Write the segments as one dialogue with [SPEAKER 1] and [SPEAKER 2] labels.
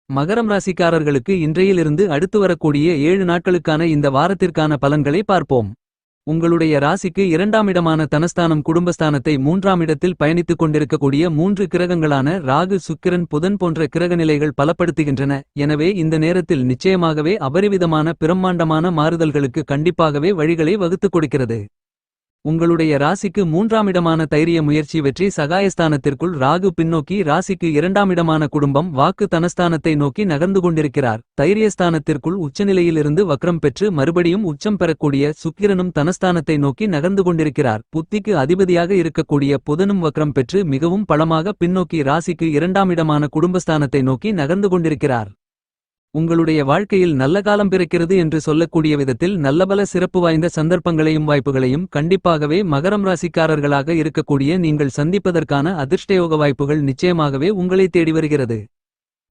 [SPEAKER 1] மகரம் ராசிக்காரர்களுக்கு இன்றையிலிருந்து அடுத்து வரக்கூடிய 7 நாட்களுக்கான இந்த வாரத்திற்கான பலன்களை பார்ப்போம். உங்களுடைய ராசிக்கு 2ஆம் இடமான தனஸ்தானம் குடும்பஸ்தானத்தை 3ஆம் இடத்தில் பயணித்துக் கொண்டிருக்கக்கூடிய 3 கிரகங்களான ராகு சுக்கிரன் புதன் போன்ற கிரகநிலைகள் பலப்படுத்துகின்றன. எனவே இந்த நேரத்தில் நிச்சயமாகவே அபரிவிதமான பிரம்மாண்டமான மாறுதல்களுக்கு கண்டிப்பாகவே வழிகளை வகுத்துக் கொடுக்கிறது. உங்களுடைய ராசிக்கு 3ஆம் இடமான தைரிய முயற்சி வெற்றி சகாயஸ்தானத்திற்குள் ராகு பின்னோக்கி ராசிக்கு 2ஆம் இடமான குடும்பம் வாக்கு தனஸ்தானத்தை நோக்கி நகர்ந்து கொண்டிருக்கிறார். தைரியஸ்தானத்திற்குள் உச்சநிலையிலிருந்து வக்ரம் பெற்று மறுபடியும் உச்சம் பெறக்கூடிய சுக்கிரனும் தனஸ்தானத்தை நோக்கி நகர்ந்து கொண்டிருக்கிறார். புத்திக்கு அதிபதியாக இருக்கக்கூடிய புதனும் வக்ரம் பெற்று மிகவும் பலமாக பின்னோக்கி ராசிக்கு 2ஆம் இடமான குடும்பஸ்தானத்தை நோக்கி நகர்ந்து கொண்டிருக்கிறார். உங்களுடைய வாழ்க்கையில் நல்ல காலம் பிறக்கிறது என்று சொல்லக்கூடிய விதத்தில் நல்லபல சிறப்பு வாய்ந்த சந்தர்ப்பங்களையும் வாய்ப்புகளையும் கண்டிப்பாகவே மகரம் ராசிக்காரர்களாக இருக்கக்கூடிய நீங்கள் சந்திப்பதற்கான அதிர்ஷ்டயோக வாய்ப்புகள் நிச்சயமாகவே உங்களை தேடி வருகிறது.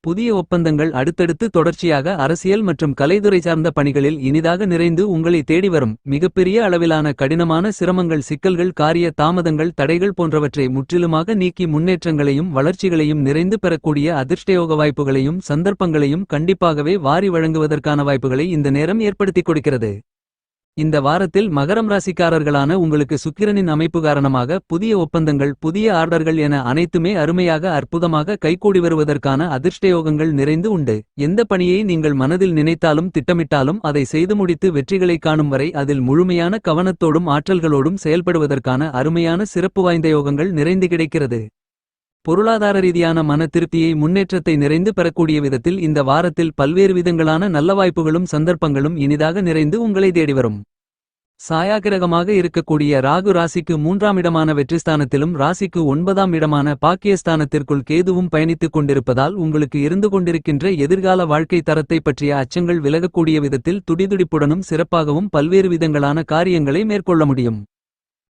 [SPEAKER 1] புதிய ஒப்பந்தங்கள் அடுத்தடுத்து தொடர்ச்சியாக அரசியல் மற்றும் கலைத்துறை சார்ந்த பணிகளில் இனிதாக நிறைந்து உங்களை தேடி வரும். மிகப்பெரிய அளவிலான கடினமான சிரமங்கள் சிக்கல்கள் காரிய தாமதங்கள் தடைகள் போன்றவற்றை முற்றிலுமாக நீக்கி முன்னேற்றங்களையும் வளர்ச்சிகளையும் நிறைந்து பெறக்கூடிய அதிர்ஷ்டயோக வாய்ப்புகளையும் சந்தர்ப்பங்களையும் கண்டிப்பாகவே வாரி வழங்குவதற்கான வாய்ப்புகளை இந்த நேரம் ஏற்படுத்திக் கொடுக்கிறது. இந்த வாரத்தில் மகரம் ராசிக்காரர்களான உங்களுக்கு சுக்கிரனின் அமைப்பு காரணமாக புதிய ஒப்பந்தங்கள் புதிய ஆர்டர்கள் என அனைத்துமே அருமையாக அற்புதமாக கைகூடி வருவதற்கான அதிர்ஷ்டயோகங்கள் நிறைந்து உண்டு. எந்த பணியை நீங்கள் மனதில் நினைத்தாலும் திட்டமிட்டாலும் அதை செய்து முடித்து வெற்றிகளை காணும் வரை அதில் முழுமையான கவனத்தோடும் ஆற்றல்களோடும் செயல்படுவதற்கான அருமையான சிறப்பு வாய்ந்த யோகங்கள் நிறைந்து கிடைக்கிறது. பொருளாதார ரீதியான மன திருப்தியை முன்னேற்றத்தை நிறைந்து பெறக்கூடிய விதத்தில் இந்த வாரத்தில் பல்வேறு விதங்களான நல்ல வாய்ப்புகளும் சந்தர்ப்பங்களும் இனிதாக நிறைந்து உங்களை தேடிவரும். சாயாகிரகமாக இருக்கக்கூடிய ராகு ராசிக்கு 3ஆம் இடமான வெற்றிஸ்தானத்திலும் ராசிக்கு 9ஆம் இடமான பாக்கியஸ்தானத்திற்குள் கேதுவும் பயணித்துக் கொண்டிருப்பதால் உங்களுக்கு இருந்து கொண்டிருக்கின்ற எதிர்கால வாழ்க்கை தரத்தை பற்றிய அச்சங்கள் விலகக்கூடிய விதத்தில் துடிதுடிப்புடனும் சிறப்பாகவும் பல்வேறு விதங்களான காரியங்களை மேற்கொள்ள முடியும்.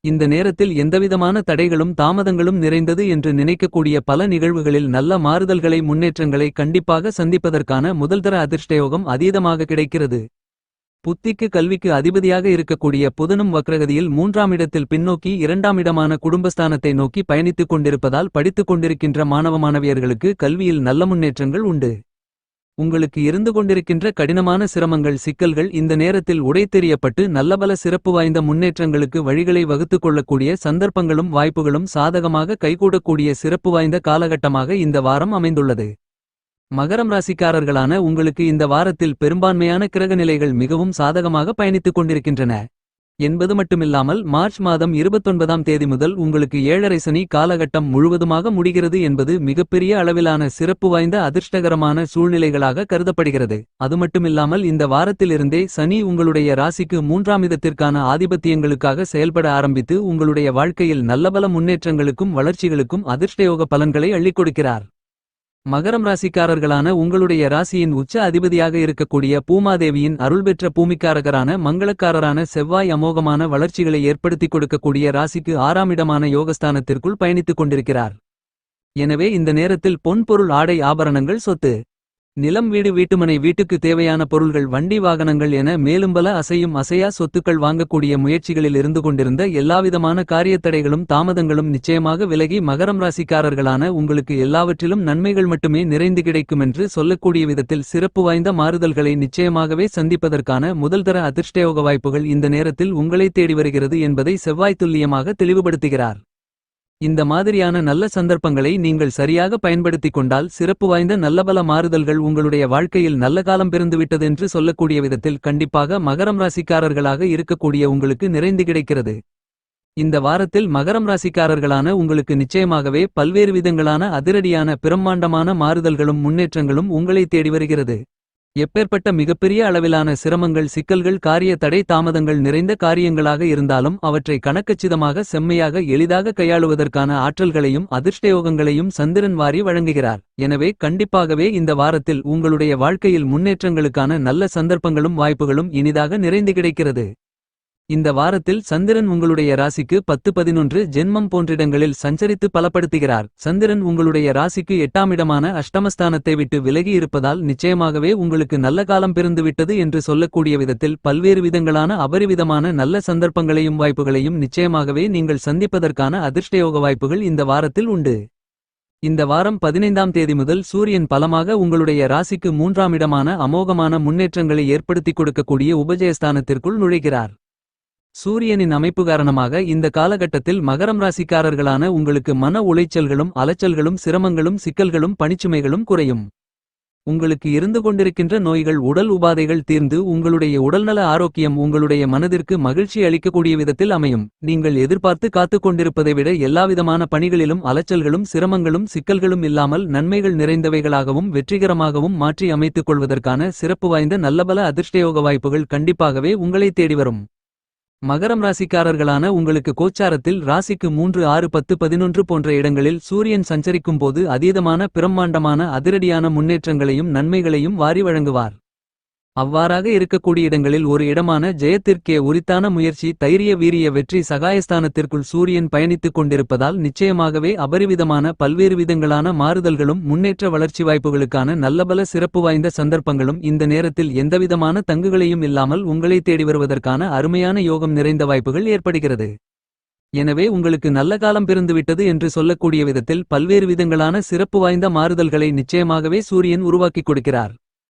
[SPEAKER 1] இந்த நேரத்தில் எந்தவிதமான தடைகளும் தாமதங்களும் நிறைந்தது என்று நினைக்கக்கூடிய பல நிகழ்வுகளில் நல்ல மாறுதல்களை முன்னேற்றங்களை கண்டிப்பாக சந்திப்பதற்கான முதல்தர அதிர்ஷ்டயோகம் அதீதமாக கிடைக்கிறது. புத்திக்கு கல்விக்கு அதிபதியாக இருக்கக்கூடிய புதனும் வக்ரகதியில் 3ஆம் இடத்தில் பின்னோக்கி 2ஆம் இடமான குடும்பஸ்தானத்தை நோக்கி பயணித்துக் கொண்டிருப்பதால் படித்துக் கொண்டிருக்கின்ற மாணவ மாணவியர்களுக்கு கல்வியில் நல்ல முன்னேற்றங்கள் உண்டு. உங்களுக்கு இருந்து கொண்டிருக்கின்ற கடினமான சிரமங்கள் சிக்கல்கள் இந்த நேரத்தில் உடைத்தெறியப்பட்டு நல்லபல சிறப்பு வாய்ந்த முன்னேற்றங்களுக்கு வழிகளை வகுத்துக் கொள்ளக்கூடிய சந்தர்ப்பங்களும் வாய்ப்புகளும் சாதகமாக கைகூடக்கூடிய சிறப்பு வாய்ந்த காலகட்டமாக இந்த வாரம் அமைந்துள்ளது. மகரம் ராசிக்காரர்களான உங்களுக்கு இந்த வாரத்தில் பெரும்பான்மையான கிரகநிலைகள் மிகவும் சாதகமாக பயணித்துக் கொண்டிருக்கின்றன என்பது மட்டுமில்லாமல் மார்ச் மாதம் 29ஆம் தேதி முதல் உங்களுக்கு 7.5 சனி காலகட்டம் முழுவதுமாக முடிகிறது என்பது மிகப்பெரிய அளவிலான சிறப்பு வாய்ந்த அதிர்ஷ்டகரமான சூழ்நிலைகளாக கருதப்படுகிறது. அது மட்டுமில்லாமல் இந்த வாரத்திலிருந்தே சனி உங்களுடைய ராசிக்கு 3ஆம் இடத்திற்கான ஆதிபத்தியங்களுக்காக செயல்பட ஆரம்பித்து உங்களுடைய வாழ்க்கையில் நல்லபல முன்னேற்றங்களுக்கும் வளர்ச்சிகளுக்கும் அதிர்ஷ்டயோக பலன்களை அள்ளிக் கொடுக்கிறார். மகரம் ராசிக்காரர்களான உங்களுடைய ராசியின் உச்ச அதிபதியாக இருக்கக்கூடிய பூமாதேவியின் அருள்பெற்ற பூமிக்காரகரான மங்களக்காரரான செவ்வாய் அமோகமான வளர்ச்சிகளை ஏற்படுத்திக் கொடுக்கக்கூடிய ராசிக்கு 6ஆம் இடமான யோகஸ்தானத்திற்குள் பயணித்துக் கொண்டிருக்கிறார். எனவே இந்த நேரத்தில் பொன் பொருள் ஆடை ஆபரணங்கள் சொத்து நிலம் வீடு வீட்டுமனை வீட்டுக்கு தேவையான பொருள்கள் வண்டி வாகனங்கள் என மேலும் பல அசையும் அசையா சொத்துக்கள் வாங்கக்கூடிய முயற்சிகளில் இருந்து கொண்டிருந்த எல்லாவிதமான காரியத்தடைகளும் தாமதங்களும் நிச்சயமாக விலகி மகரம் ராசிக்காரர்களான உங்களுக்கு எல்லாவற்றிலும் நன்மைகள் மட்டுமே நிறைந்து கிடைக்குமென்று சொல்லக்கூடிய விதத்தில் சிறப்பு வாய்ந்த மாறுதல்களை நிச்சயமாகவே சந்திப்பதற்கான முதல்தர அதிர்ஷ்டயோக வாய்ப்புகள் இந்த நேரத்தில் உங்களை தேடி வருகிறது என்பதை செவ்வாய் துல்லியமாக தெளிவுபடுத்துகிறார். இந்த மாதிரியான நல்ல சந்தர்ப்பங்களை நீங்கள் சரியாக பயன்படுத்திக் கொண்டால் சிறப்பு வாய்ந்த நல்லபல மாறுதல்கள் உங்களுடைய வாழ்க்கையில் நல்ல காலம் பிறந்துவிட்டதென்று சொல்லக்கூடிய விதத்தில் கண்டிப்பாக மகரம் ராசிக்காரர்களாக இருக்கக்கூடிய உங்களுக்கு நிறைந்து கிடைக்கிறது. இந்த வாரத்தில் மகரம் ராசிக்காரர்களான உங்களுக்கு நிச்சயமாகவே பல்வேறு விதங்களான அதிரடியான பிரம்மாண்டமான மாறுதல்களும் முன்னேற்றங்களும் உங்களை தேடி வருகிறது. எப்பேற்பட்ட மிகப்பெரிய அளவிலான சிரமங்கள் சிக்கல்கள் காரிய தடை தாமதங்கள் நிறைந்த காரியங்களாக இருந்தாலும் அவற்றை கணக்கச்சிதமாக செம்மையாக எளிதாக கையாளுவதற்கான ஆற்றல்களையும் அதிர்ஷ்டயோகங்களையும் சந்திரன் வாரி வழங்குகிறார். எனவே கண்டிப்பாகவே இந்த வாரத்தில் உங்களுடைய வாழ்க்கையில் முன்னேற்றங்களுக்கான நல்ல சந்தர்ப்பங்களும் வாய்ப்புகளும் இனிதாக நிறைந்து கிடைக்கிறது. இந்த வாரத்தில் சந்திரன் உங்களுடைய ராசிக்கு 10-11 ஜென்மம் போன்றிடங்களில் சஞ்சரித்து பலப்படுத்துகிறார். சந்திரன் உங்களுடைய ராசிக்கு 8ஆம் இடமான அஷ்டமஸ்தானத்தை விட்டு விலகி இருப்பதால் நிச்சயமாகவே உங்களுக்கு நல்ல காலம் பிறந்துவிட்டது என்று சொல்லக்கூடிய விதத்தில் பல்வேறு விதங்களான அபரிவிதமான நல்ல சந்தர்ப்பங்களையும் வாய்ப்புகளையும் நிச்சயமாகவே நீங்கள் சந்திப்பதற்கான அதிர்ஷ்டயோக வாய்ப்புகள் இந்த வாரத்தில் உண்டு. இந்த வாரம் 15ஆம் தேதி முதல் சூரியன் பலமாக உங்களுடைய ராசிக்கு 3ஆம் இடமான அமோகமான முன்னேற்றங்களை ஏற்படுத்திக் கொடுக்கக்கூடிய உபஜயஸ்தானத்திற்குள் நுழைகிறார். சூரியனின் அமைப்பு காரணமாக இந்த காலகட்டத்தில் மகரம் ராசிக்காரர்களான உங்களுக்கு மன உளைச்சல்களும் அலைச்சல்களும் சிரமங்களும் சிக்கல்களும் பணிச்சுமைகளும் குறையும். உங்களுக்கு இருந்து கொண்டிருக்கின்ற நோய்கள் உடல் உபாதைகள் தீர்ந்து உங்களுடைய உடல்நல ஆரோக்கியம் உங்களுடைய மனதிற்கு மகிழ்ச்சி அளிக்கக்கூடிய விதத்தில் அமையும். நீங்கள் எதிர்பார்த்து காத்துக் கொண்டிருப்பதை விட எல்லாவிதமான பணிகளிலும் அலைச்சல்களும் சிரமங்களும் சிக்கல்களும் இல்லாமல் நன்மைகள் நிறைந்தவைகளாகவும் வெற்றிகரமாகவும் மாற்றி அமைத்துக் கொள்வதற்கான சிறப்பு வாய்ந்த நல்லபல அதிர்ஷ்டயோக வாய்ப்புகள் கண்டிப்பாகவே உங்களை தேடி வரும். மகரம் ராசிக்காரர்களான உங்களுக்கு கோச்சாரத்தில் ராசிக்கு 3 6 10 11 போன்ற இடங்களில் சூரியன் சஞ்சரிக்கும் போது அதீதமான பிரம்மாண்டமான அதிரடியான முன்னேற்றங்களையும் நன்மைகளையும் வாரி வழங்குவார். அவ்வாறாக இருக்கக்கூடிய இடங்களில் ஒரு இடமான ஜெயத்திற்கே உரித்தான முயற்சி தைரிய வீரிய வெற்றி சகாயஸ்தானத்திற்குள் சூரியன் பயணித்துக் கொண்டிருப்பதால் நிச்சயமாகவே அபரிவிதமான பல்வேறு விதங்களான மாறுதல்களும் முன்னேற்ற வளர்ச்சி வாய்ப்புகளுக்கான நல்லபல சிறப்பு வாய்ந்த சந்தர்ப்பங்களும் இந்த நேரத்தில் எந்தவிதமான தங்குகளையும் இல்லாமல் உங்களை தேடி வருவதற்கான அருமையான யோகம் நிறைந்த வாய்ப்புகள் ஏற்படுகிறது. எனவே உங்களுக்கு நல்ல காலம் பிறந்துவிட்டது என்று சொல்லக்கூடிய விதத்தில் பல்வேறு விதங்களான சிறப்பு வாய்ந்த மாறுதல்களை நிச்சயமாகவே சூரியன் உருவாக்கிக் கொடுக்கிறார்.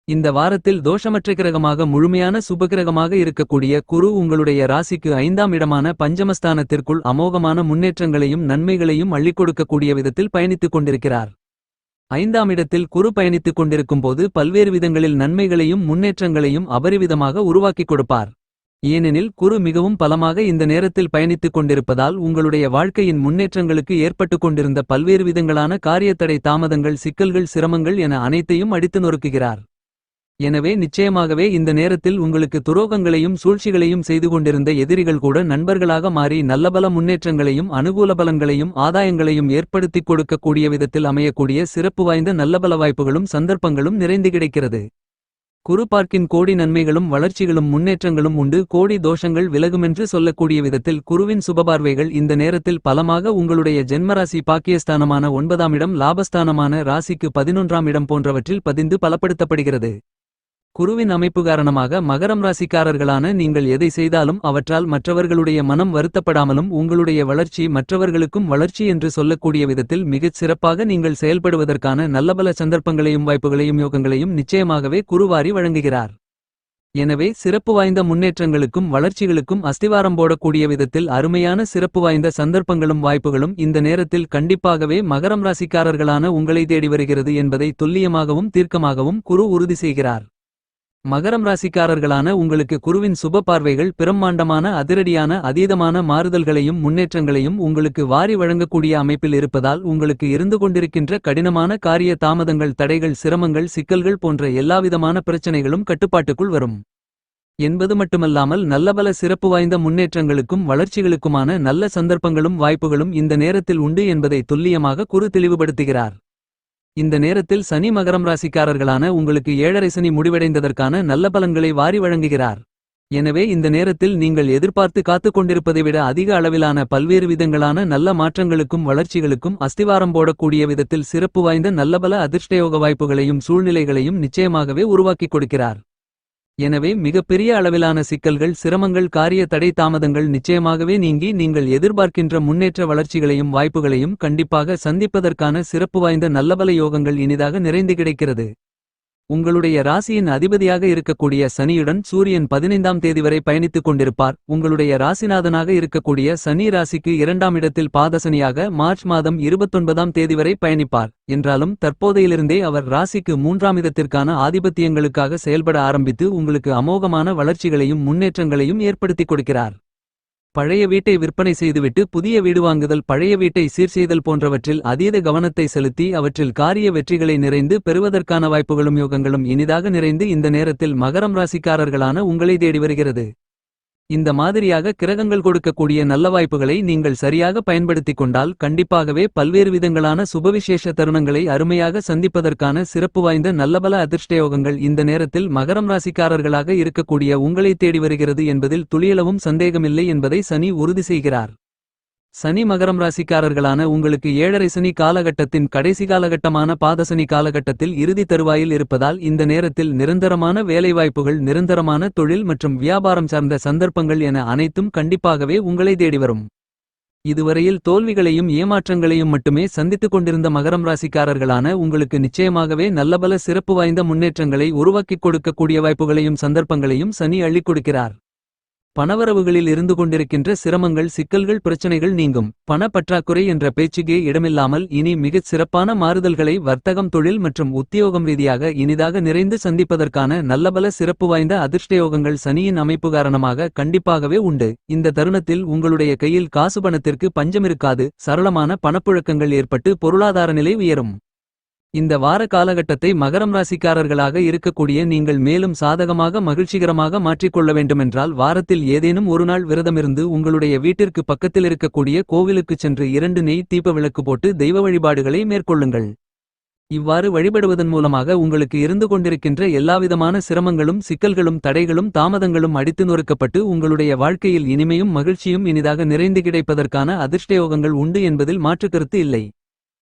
[SPEAKER 1] இந்த வாரத்தில் தோஷமற்ற கிரகமாக முழுமையான சுபகிரகமாக இருக்கக்கூடிய குரு உங்களுடைய ராசிக்கு 5ஆம் இடமான பஞ்சமஸ்தானத்திற்குள் அமோகமான முன்னேற்றங்களையும் நன்மைகளையும் அள்ளிக் கொடுக்கக்கூடிய விதத்தில் பயணித்துக் கொண்டிருக்கிறார். 5ஆம் இடத்தில் குரு பயணித்துக் கொண்டிருக்கும் போது பல்வேறு விதங்களில் நன்மைகளையும் முன்னேற்றங்களையும் அபரிவிதமாக உருவாக்கிக் கொடுப்பார். ஏனெனில் குரு மிகவும் பலமாக இந்த நேரத்தில் பயணித்துக் கொண்டிருப்பதால் உங்களுடைய வாழ்க்கையின் முன்னேற்றங்களுக்கு ஏற்பட்டுக் கொண்டிருந்த பல்வேறு விதங்களான காரியத்தடை தாமதங்கள் சிக்கல்கள் சிரமங்கள் என அனைத்தையும் அடித்து நொறுக்குகிறார். எனவே நிச்சயமாகவே இந்த நேரத்தில் உங்களுக்கு துரோகங்களையும் சூழ்ச்சிகளையும் செய்து கொண்டிருந்த எதிரிகள் கூட நண்பர்களாக மாறி நல்லபல முன்னேற்றங்களையும் அனுகூல பலன்களையும் ஆதாயங்களையும் ஏற்படுத்திக் கொடுக்கக்கூடிய விதத்தில் அமையக்கூடிய சிறப்பு வாய்ந்த நல்லபல வாய்ப்புகளும் சந்தர்ப்பங்களும் நிறைந்து கிடைக்கிறது. குரு பார்க்கின் கோடி நன்மைகளும் வளர்ச்சிகளும் முன்னேற்றங்களும் உண்டு கோடி தோஷங்கள் விலகுமென்று சொல்லக்கூடிய விதத்தில் குருவின் சுபபார்வைகள் இந்த நேரத்தில் பலமாக உங்களுடைய ஜென்மராசி பாக்கியஸ்தானமான 9ஆம் இடம் லாபஸ்தானமான ராசிக்கு 11ஆம் இடம் போன்றவற்றில் பதிந்து பலப்படுத்தப்படுகிறது. குருவின் அமைப்பு காரணமாக மகரம் ராசிக்காரர்களான நீங்கள் எதை செய்தாலும் அவற்றால் மற்றவர்களுடைய மனம் வருத்தப்படாமலும் உங்களுடைய வளர்ச்சி மற்றவர்களுக்கும் வளர்ச்சி என்று சொல்லக்கூடிய விதத்தில் மிகச் சிறப்பாக நீங்கள் செயல்படுவதற்கான நல்லபல சந்தர்ப்பங்களையும் வாய்ப்புகளையும் யோகங்களையும் நிச்சயமாகவே குருவாரி வழங்குகிறார். எனவே சிறப்பு வாய்ந்த முன்னேற்றங்களுக்கும் வளர்ச்சிகளுக்கும் அஸ்திவாரம் போடக்கூடிய விதத்தில் அருமையான சிறப்பு வாய்ந்த சந்தர்ப்பங்களும் வாய்ப்புகளும் இந்த நேரத்தில் கண்டிப்பாகவே மகரம் ராசிக்காரர்களான உங்களை தேடி வருகிறது என்பதை துல்லியமாகவும் தீர்க்கமாகவும் குரு உறுதி செய்கிறார். மகரம் ராசிக்காரர்களான உங்களுக்கு குருவின் சுப பார்வைகள் பிரம்மாண்டமான அதிரடியான அதீதமான மாறுதல்களையும் முன்னேற்றங்களையும் உங்களுக்கு வாரி வழங்கக்கூடிய அமைப்பில் இருப்பதால் உங்களுக்கு இருந்து கொண்டிருக்கின்ற கடினமான காரிய தாமதங்கள் தடைகள் சிரமங்கள் சிக்கல்கள் போன்ற எல்லாவிதமான பிரச்சனைகளும் கட்டுப்பாட்டுக்குள் வரும் என்பது மட்டுமல்லாமல் நல்லபல சிறப்பு வாய்ந்த முன்னேற்றங்களுக்கும் வளர்ச்சிகளுக்குமான நல்ல சந்தர்ப்பங்களும் வாய்ப்புகளும் இந்த நேரத்தில் உண்டு என்பதை துல்லியமாக குரு தெளிவுபடுத்துகிறார். இந்த நேரத்தில் சனி மகரம் ராசிக்காரர்களான உங்களுக்கு 7.5 சனி முடிவடைந்ததற்கான நல்ல பலன்களை வாரி வழங்குகிறார். எனவே இந்த நேரத்தில் நீங்கள் எதிர்பார்த்து காத்துக் கொண்டிருப்பதை விட அதிக அளவிலான பல்வேறு விதங்களான நல்ல மாற்றங்களுக்கும் வளர்ச்சிகளுக்கும் அஸ்திவாரம் போடக்கூடிய விதத்தில் சிறப்பு வாய்ந்த நல்லபல அதிர்ஷ்டயோக வாய்ப்புகளையும் சூழ்நிலைகளையும் நிச்சயமாகவே உருவாக்கிக் கொடுக்கிறார். எனவே மிகப்பெரிய அளவிலான சிக்கல்கள் சிரமங்கள் காரிய தடை தாமதங்கள் நிச்சயமாகவே நீங்கி நீங்கள் எதிர்பார்க்கின்ற முன்னேற்ற வளர்ச்சிகளையும் வாய்ப்புகளையும் கண்டிப்பாக சந்திப்பதற்கான சிறப்பு வாய்ந்த நல்லபல யோகங்கள் இனிதாக நிறைந்து கிடைக்கிறது. உங்களுடைய ராசியின் அதிபதியாக இருக்கக்கூடிய சனியுடன் சூரியன் 15ஆம் தேதி வரை பயணித்துக் கொண்டிருப்பார். உங்களுடைய ராசிநாதனாக இருக்கக்கூடிய சனி ராசிக்கு 2ஆம் இடத்தில் பாதசனியாக மார்ச் மாதம் 29ஆம் தேதி வரை பயணிப்பார். என்றாலும் தற்போதையிலிருந்தே அவர் ராசிக்கு 3ஆம் இடத்திற்கான ஆதிபத்தியங்களுக்காக செயல்பட ஆரம்பித்து உங்களுக்கு அமோகமான வளர்ச்சிகளையும் முன்னேற்றங்களையும் ஏற்படுத்திக் கொடுக்கிறார். பழைய வீட்டை விற்பனை செய்துவிட்டு புதிய வீடு வாங்குதல் பழைய வீட்டை சீர்செய்தல் போன்றவற்றில் அதீத கவனத்தை செலுத்தி அவற்றில் காரிய வெற்றிகளை நிறைந்து பெறுவதற்கான வாய்ப்புகளும் யோகங்களும் இனிதாக நிறைந்து இந்த நேரத்தில் மகரம் ராசிக்காரர்களான உங்களை தேடி வருகிறது. இந்த மாதிரியாக கிரகங்கள் கொடுக்கக்கூடிய நல்ல வாய்ப்புகளை நீங்கள் சரியாக பயன்படுத்திக் கொண்டால் கண்டிப்பாகவே பல்வேறு விதங்களான சுபவிசேஷ தருணங்களை அருமையாக சந்திப்பதற்கான சிறப்பு வாய்ந்த நல்லபல அதிர்ஷ்டயோகங்கள் இந்த நேரத்தில் மகரம் ராசிக்காரர்களாக இருக்கக்கூடிய உங்களை தேடி வருகிறது என்பதில் துளியளவும் சந்தேகமில்லை என்பதை சனி உறுதி செய்கிறார். சனி மகரம் ராசிக்காரர்களான உங்களுக்கு 7.5 சனி காலகட்டத்தின் கடைசி காலகட்டமான பாதசனி காலகட்டத்தில் இறுதி தருவாயில் இருப்பதால் இந்த நேரத்தில் நிரந்தரமான வேலைவாய்ப்புகள் நிரந்தரமான தொழில் மற்றும் வியாபாரம் சார்ந்த சந்தர்ப்பங்கள் என அனைத்தும் கண்டிப்பாகவே உங்களை தேடி வரும். இதுவரையில் தோல்விகளையும் ஏமாற்றங்களையும் மட்டுமே சந்தித்துக் கொண்டிருந்த மகரம் ராசிக்காரர்களான உங்களுக்கு நிச்சயமாகவே நல்லபல சிறப்பு வாய்ந்த முன்னேற்றங்களை உருவாக்கிக் கொடுக்கக்கூடிய வாய்ப்புகளையும் சந்தர்ப்பங்களையும் சனி அள்ளிக் கொடுக்கிறார். பணவரவுகளில் இருந்து கொண்டிருக்கின்ற சிரமங்கள் சிக்கல்கள் பிரச்சனைகள் நீங்கும். பண பற்றாக்குறை என்ற பேச்சுக்கே இடமில்லாமல் இனி மிகச் சிறப்பான மாறுதல்களை வர்த்தகம் தொழில் மற்றும் உத்தியோகம் ரீதியாக இனிதாக நிறைந்து சந்திப்பதற்கான நல்லபல சிறப்பு வாய்ந்த அதிர்ஷ்டயோகங்கள் சனியின் அமைப்பு காரணமாக கண்டிப்பாகவே உண்டு. இந்த தருணத்தில் உங்களுடைய கையில் காசு பணத்திற்கு பஞ்சமிருக்காது. சரளமான பணப்புழக்கங்கள் ஏற்பட்டு பொருளாதார நிலை உயரும். இந்த வார காலகட்டத்தை மகரம் ராசிக்காரர்களாக இருக்கக்கூடிய நீங்கள் மேலும் சாதகமாக மகிழ்ச்சிகரமாக மாற்றிக்கொள்ள வேண்டுமென்றால் வாரத்தில் ஏதேனும் ஒரு நாள் விரதமிருந்து உங்களுடைய வீட்டிற்கு பக்கத்தில் இருக்கக்கூடிய கோவிலுக்குச் சென்று 2 நெய் தீப விளக்கு போட்டு தெய்வ வழிபாடுகளை மேற்கொள்ளுங்கள். இவ்வாறு வழிபடுவதன் மூலமாக உங்களுக்கு இருந்து கொண்டிருக்கின்ற எல்லாவிதமான சிரமங்களும் சிக்கல்களும் தடைகளும் தாமதங்களும் அடித்து நொறுக்கப்பட்டு உங்களுடைய வாழ்க்கையில் இனிமையும் மகிழ்ச்சியும் இனிதாக நிறைந்து கிடைப்பதற்கான அதிர்ஷ்டயோகங்கள் உண்டு என்பதில் மாற்றுக்கருத்து இல்லை.